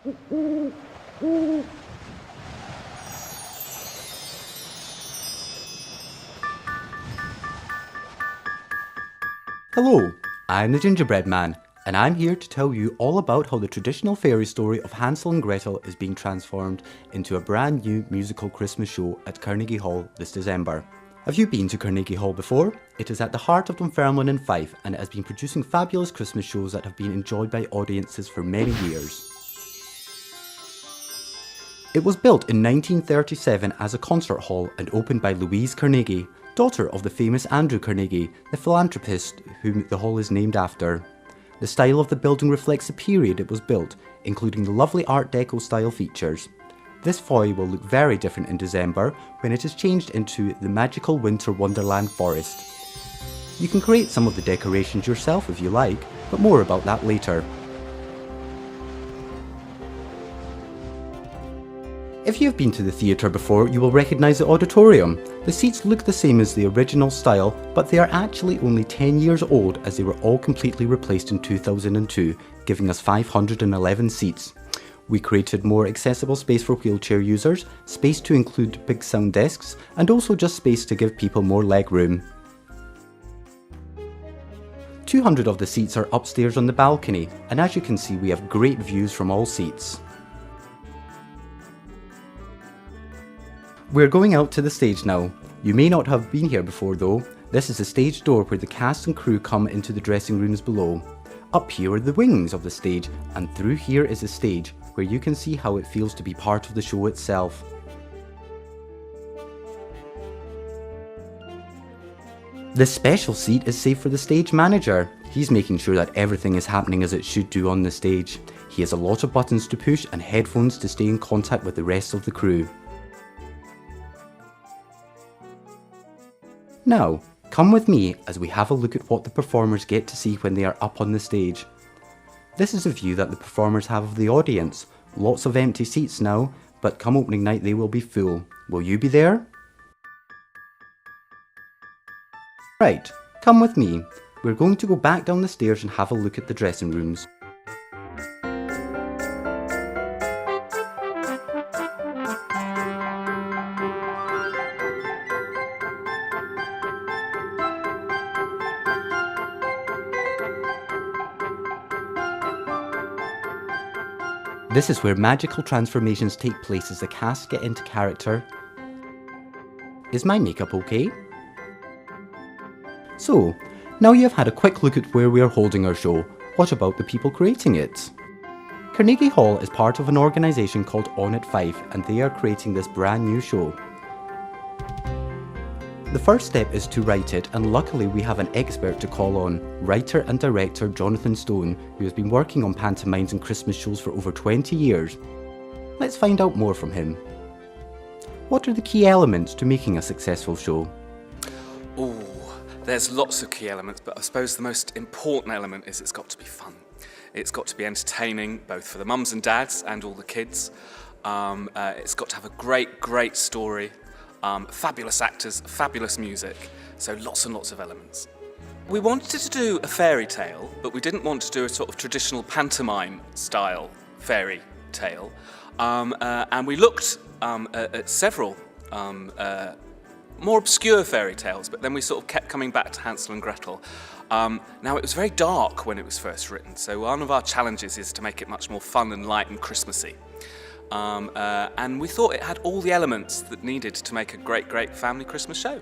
Hello, I'm the Gingerbread Man, and I'm here to tell you all about how the traditional fairy story of Hansel and Gretel is being transformed into a brand new musical Christmas show at Carnegie Hall this December. Have you been to Carnegie Hall before? It is at the heart of Dunfermline in Fife, and it has been producing fabulous Christmas shows that have been enjoyed by audiences for many years. It was built in 1937 as a concert hall and opened by Louise Carnegie, daughter of the famous Andrew Carnegie, the philanthropist whom the hall is named after. The style of the building reflects the period it was built, including the lovely Art Deco style features. This foyer will look very different in December when it is changed into the magical winter wonderland forest. You can create some of the decorations yourself if you like, but more about that later. If you have been to the theatre before, you will recognise the auditorium. The seats look the same as the original style, but they are actually only 10 years old as they were all completely replaced in 2002, giving us 511 seats. We created more accessible space for wheelchair users, space to include big sound desks, and also just space to give people more leg room. 200 of the seats are upstairs on the balcony, and as you can see we have great views from all seats. We're going out to the stage now. You may not have been here before though. This is the stage door where the cast and crew come into the dressing rooms below. Up here are the wings of the stage, and through here is the stage, where you can see how it feels to be part of the show itself. This special seat is saved for the stage manager. He's making sure that everything is happening as it should do on the stage. He has a lot of buttons to push and headphones to stay in contact with the rest of the crew. Now, come with me as we have a look at what the performers get to see when they are up on the stage. This is a view that the performers have of the audience. Lots of empty seats now, but come opening night they will be full. Will you be there? Right, come with me. We're going to go back down the stairs and have a look at the dressing rooms. This is where magical transformations take place as the cast get into character. Is my makeup okay? So, now you have had a quick look at where we are holding our show, what about the people creating it? Carnegie Hall is part of an organisation called On at Fife, and they are creating this brand new show. The first step is to write it, and luckily we have an expert to call on, writer and director Jonathan Stone, who has been working on pantomimes and Christmas shows for over 20 years. Let's find out more from him. What are the key elements to making a successful show? There's lots of key elements, but I suppose the most important element is it's got to be fun. It's got to be entertaining, both for the mums and dads and all the kids. It's got to have a great story. Fabulous actors, fabulous music, so lots and lots of elements. We wanted to do a fairy tale, but we didn't want to do a sort of traditional pantomime style fairy tale. And we looked at several more obscure fairy tales, but then we sort of kept coming back to Hansel and Gretel. Now, it was very dark when it was first written, so one of our challenges is to make it much more fun and light and Christmassy. And we thought it had all the elements that needed to make a great family Christmas show.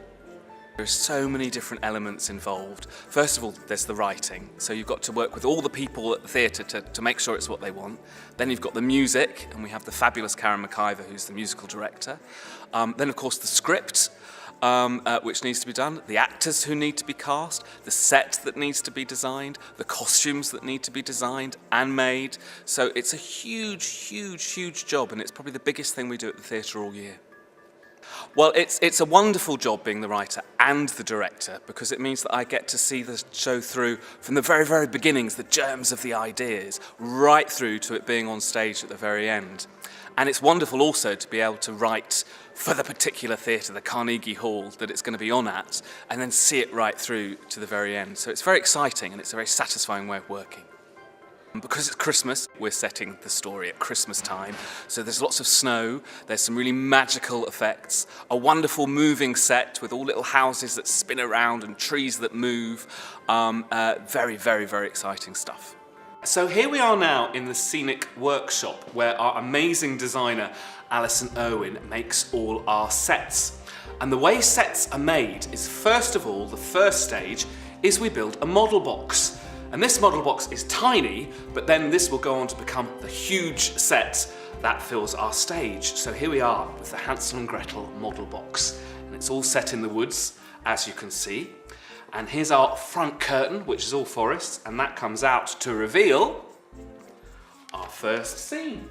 There are so many different elements involved. First of all, there's the writing. So you've got to work with all the people at the theatre to make sure it's what they want. Then you've got the music, and we have the fabulous Karen McIver, who's the musical director. Then, of course, the script, which needs to be done, the actors who need to be cast, the set that needs to be designed, the costumes that need to be designed and made. So it's a huge job, and it's probably the biggest thing we do at the theatre all year. Well, it's a wonderful job being the writer and the director, because it means that I get to see the show through from the very beginnings, the germs of the ideas, right through to it being on stage at the very end. And it's wonderful also to be able to write for the particular theatre, the Carnegie Hall that it's going to be on at, and then see it right through to the very end. So it's very exciting, and it's a very satisfying way of working. Because it's Christmas, we're setting the story at Christmas time. So there's lots of snow, there's some really magical effects, a wonderful moving set with all little houses that spin around and trees that move. Very, very, very exciting stuff. So here we are now in the scenic workshop where our amazing designer, Alison Irwin, makes all our sets. And the way sets are made is, first of all, the first stage is we build a model box. And this model box is tiny, but then this will go on to become the huge set that fills our stage. So here we are with the Hansel and Gretel model box. And it's all set in the woods, as you can see. And here's our front curtain, which is all forest, and that comes out to reveal our first scene,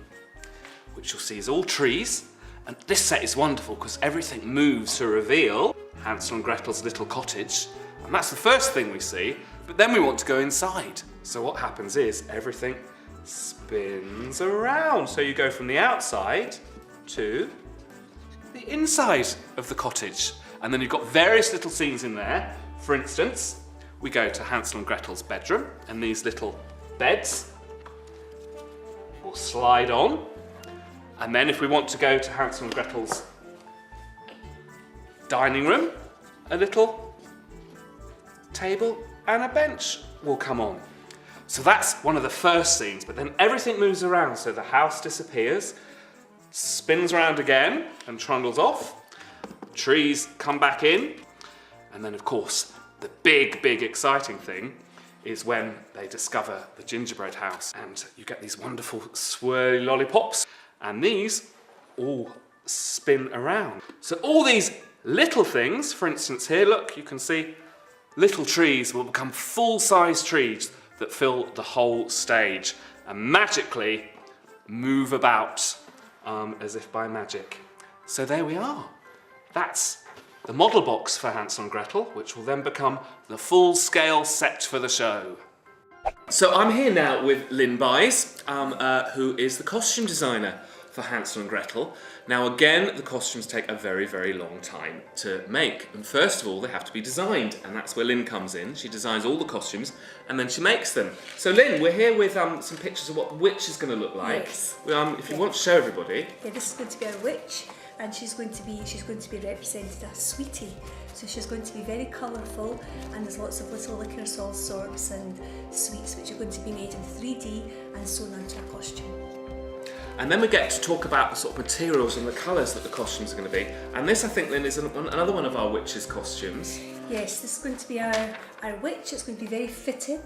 which you'll see is all trees. And this set is wonderful because everything moves to reveal Hansel and Gretel's little cottage. And that's the first thing we see. But then we want to go inside. So what happens is everything spins around. So you go from the outside to the inside of the cottage. And then you've got various little scenes in there. For instance, we go to Hansel and Gretel's bedroom, and these little beds will slide on. And then if we want to go to Hansel and Gretel's dining room, a little table and a bench will come on. So that's one of the first scenes, but then everything moves around. So the house disappears, spins around again and trundles off. Trees come back in. And then of course, the big, big exciting thing is when they discover the gingerbread house and you get these wonderful swirly lollipops and these all spin around. So all these little things, for instance here, look, you can see little trees will become full-size trees that fill the whole stage and magically move about as if by magic. So there we are. That's the model box for Hansel and Gretel, which will then become the full-scale set for the show. So I'm here now with Lynn Byes, who is the costume designer for Hansel and Gretel. Now again, the costumes take a very, very long time to make. And first of all, they have to be designed, and that's where Lynn comes in. She designs all the costumes, and then she makes them. So Lynn, we're here with some pictures of what the witch is going to look like. Yes. If you want to show everybody. Yeah, this is going to be our witch, and she's going to be represented as Sweetie. So she's going to be very colourful, and there's lots of little liquors, all sorts, and sweets which are going to be made in 3D and sewn onto a costume. And then we get to talk about the sort of materials and the colours that the costumes are going to be. And this, I think, Lynn, is another one of our witches' costumes. Yes, this is going to be our witch. It's going to be very fitted.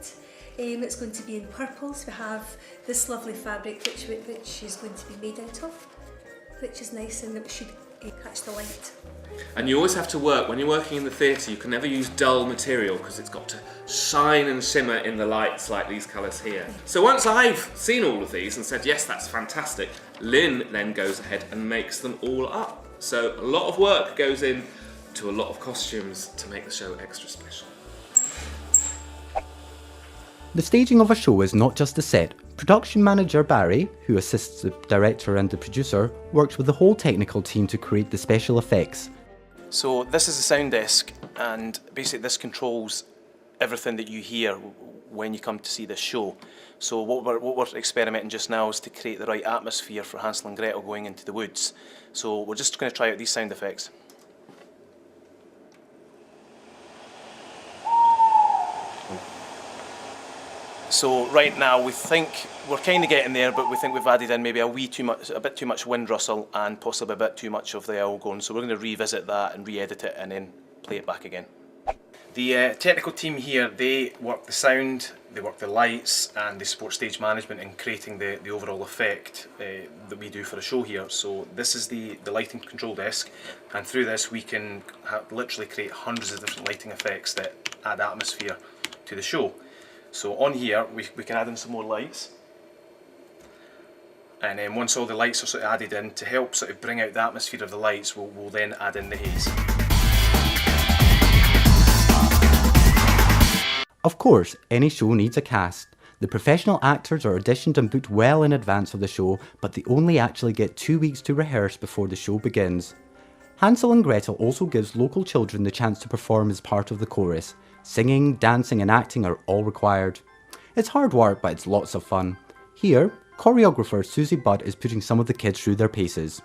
It's going to be in purples. We have this lovely fabric which is going to be made out of, which is nice and it should catch the light. And you always have to work, when you're working in the theatre, you can never use dull material because it's got to shine and shimmer in the lights like these colours here. So once I've seen all of these and said, yes, that's fantastic, Lynn then goes ahead and makes them all up. So a lot of work goes in to a lot of costumes to make the show extra special. The staging of a show is not just a set. Production manager Barry, who assists the director and the producer, works with the whole technical team to create the special effects. So this is the sound desk, and basically this controls everything that you hear when you come to see this show. So what we're experimenting just now is to create the right atmosphere for Hansel and Gretel going into the woods. So we're just going to try out these sound effects. So right now we think we're kind of getting there, but we think we've added in maybe a bit too much wind rustle and possibly a bit too much of the owl going. So we're going to revisit that and re-edit it and then play it back again. The technical team here, they work the sound, they work the lights, and they support stage management in creating the overall effect that we do for a show here. So this is the lighting control desk, and through this we can literally create hundreds of different lighting effects that add atmosphere to the show. So on here we can add in some more lights, and then once all the lights are sort of added in to help sort of bring out the atmosphere of the lights, we'll then add in the haze. Of course, any show needs a cast. The professional actors are auditioned and booked well in advance of the show, but they only actually get 2 weeks to rehearse before the show begins. Hansel and Gretel also gives local children the chance to perform as part of the chorus. Singing, dancing and acting are all required. It's hard work, but it's lots of fun. Here, choreographer Susie Budd is putting some of the kids through their paces.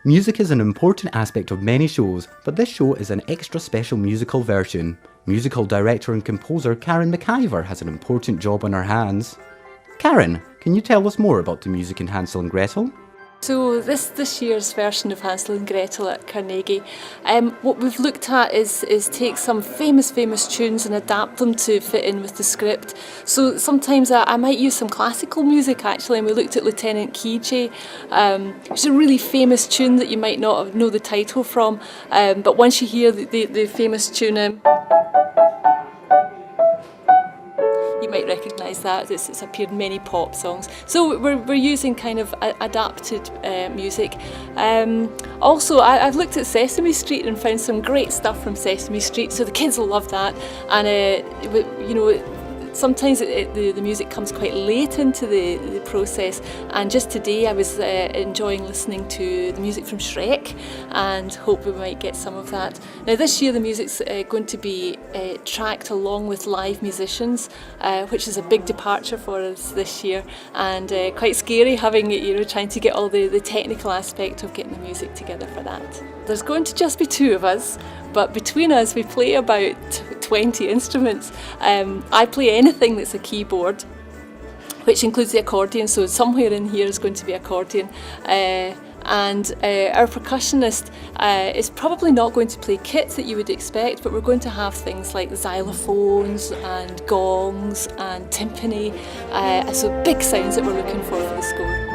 Music is an important aspect of many shows, but this show is an extra special musical version. Musical director and composer Karen McIver has an important job on her hands. Karen, can you tell us more about the music in Hansel and Gretel? So this year's version of Hansel and Gretel at Carnegie, what we've looked at is take some famous tunes and adapt them to fit in with the script. So sometimes I might use some classical music actually, and we looked at Lieutenant Kijé, which is a really famous tune that you might not know the title from, but once you hear the famous tune, you might recognise that. It's appeared in many pop songs. So we're using kind of adapted music. Also, I've looked at Sesame Street and found some great stuff from Sesame Street, so the kids will love that. And you know, sometimes the music comes quite late into the process, and just today I was enjoying listening to the music from Shrek, and hope we might get some of that. Now this year the music's going to be tracked along with live musicians, which is a big departure for us this year, and quite scary having, trying to get all the technical aspect of getting the music together for that. There's going to just be two of us, but between us we play about 20 instruments. I play anything that's a keyboard, which includes the accordion, so somewhere in here is going to be accordion. And our percussionist is probably not going to play kits that you would expect, but we're going to have things like xylophones and gongs and timpani, so big sounds that we're looking for the score.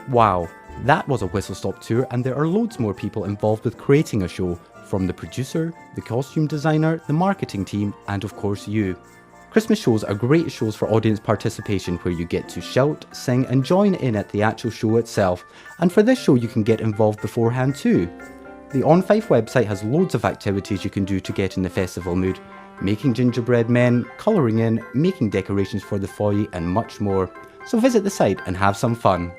Wow, that was a whistle-stop tour, and there are loads more people involved with creating a show, from the producer, the costume designer, the marketing team, and of course you. Christmas shows are great shows for audience participation, where you get to shout, sing and join in at the actual show itself, and for this show you can get involved beforehand too. The On Fife website has loads of activities you can do to get in the festival mood. Making gingerbread men, colouring in, making decorations for the foyer and much more. So visit the site and have some fun.